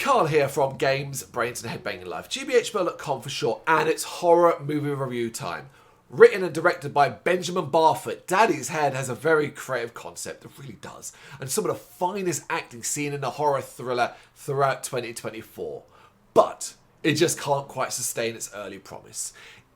Carl here from Games, Brains and Head-Banging Life, gbhblofficial for short, and it's horror movie review time. Written and directed by Benjamin Barfoot, Daddy's Head has a very creative concept, it really does, and some of the finest acting seen in a horror thriller throughout 2024. But it just can't quite sustain its early promise.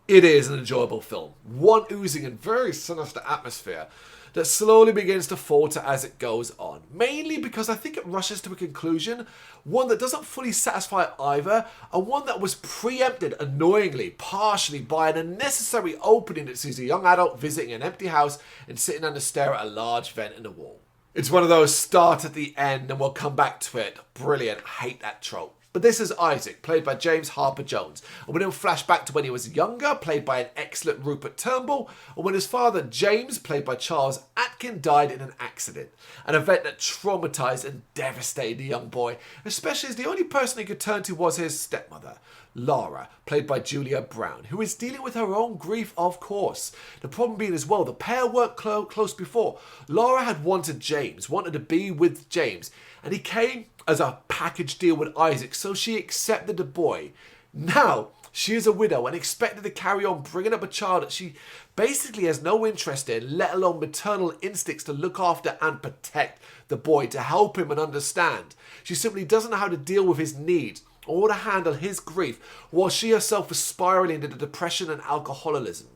It is an enjoyable film, one oozing in very sinister atmosphere that slowly begins to falter as it goes on, mainly because I think it rushes to a conclusion, one that doesn't fully satisfy either, and one that was preempted annoyingly, partially by an unnecessary opening that sees a young adult visiting an empty house and sitting down to stare at a large vent in the wall. It's one of those start at the end and we'll come back to it. Brilliant, I hate that trope. But this is Isaac, played by James Harper Jones, and we then flash back to when he was younger, played by an excellent Rupert Turnbull, and when his father James, played by Charles Atkin, died in an accident, an event that traumatised and devastated the young boy, especially as the only person he could turn to was his stepmother, Lara, played by Julia Brown, who is dealing with her own grief, of course. The problem being as well, the pair weren't close before. Lara had wanted to be with James, and he came as a package deal with Isaac, so she accepted the boy. Now, she is a widow and expected to carry on bringing up a child that she basically has no interest in, let alone maternal instincts to look after and protect the boy, to help him and understand. She simply doesn't know how to deal with his needs or to handle his grief, while she herself was spiraling into depression and alcoholism.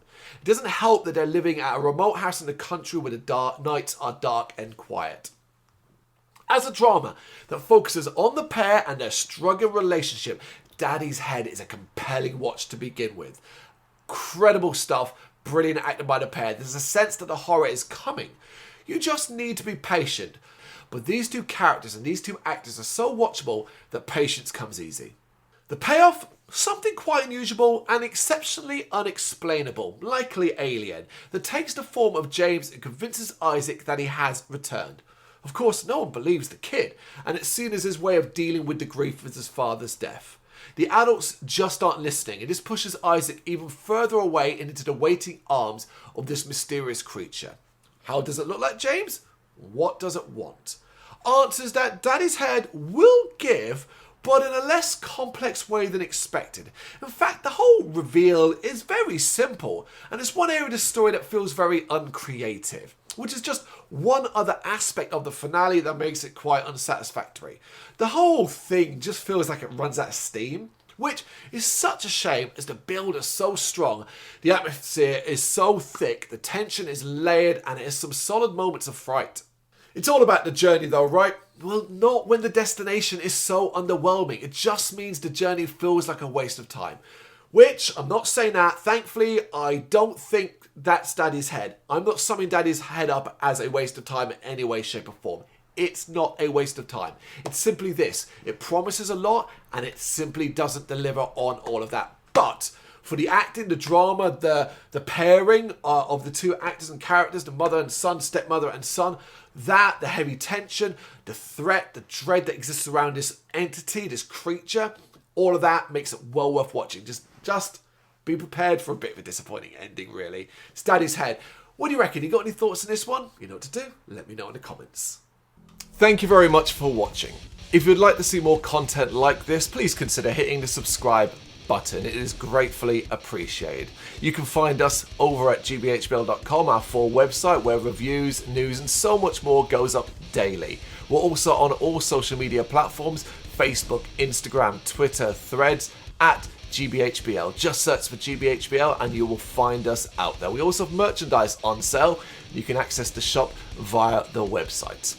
It doesn't help that they're living at a remote house in the country where the nights are dark and quiet. As a drama that focuses on the pair and their struggling relationship, Daddy's Head is a compelling watch to begin with. Incredible stuff, brilliant acting by the pair. There's a sense that the horror is coming. You just need to be patient. But these two characters and these two actors are so watchable that patience comes easy. The payoff? Something quite unusual and exceptionally unexplainable, likely alien, that takes the form of James and convinces Isaac that he has returned. Of course, no one believes the kid, and it's seen as his way of dealing with the grief of his father's death. The adults just aren't listening, and this pushes Isaac even further away and into the waiting arms of this mysterious creature. How does it look like James? What does it want? Answers that Daddy's Head will give, but in a less complex way than expected. In fact, the whole reveal is very simple, and it's one area of the story that feels very uncreative, which is just one other aspect of the finale that makes it quite unsatisfactory. The whole thing just feels like it runs out of steam, which is such a shame as the build is so strong, the atmosphere is so thick, the tension is layered, and it has some solid moments of fright. It's all about the journey though, right? Well, not when the destination is so underwhelming. It just means the journey feels like a waste of time. Which, I'm not saying that, thankfully, I don't think that's Daddy's Head. I'm not summing Daddy's Head up as a waste of time in any way, shape or form. It's not a waste of time. It's simply this. It promises a lot and it simply doesn't deliver on all of that. But for the acting, the drama, the pairing of the two actors and characters, the mother and son, stepmother and son, the heavy tension, the threat, the dread that exists around this entity, this creature, all of that makes it well worth watching. Just be prepared for a bit of a disappointing ending, really. It's Daddy's Head. What do you reckon? You got any thoughts on this one? You know what to do. Let me know in the comments. Thank you very much for watching. If you'd like to see more content like this, please consider hitting the subscribe button. It is gratefully appreciated. You can find us over at gbhbl.com, our full website where reviews, news and so much more goes up daily. We're also on all social media platforms, Facebook, Instagram, Twitter, Threads, at gbhbl. Just search for gbhbl and you will find us out there. We also have merchandise on sale. You can access the shop via the website.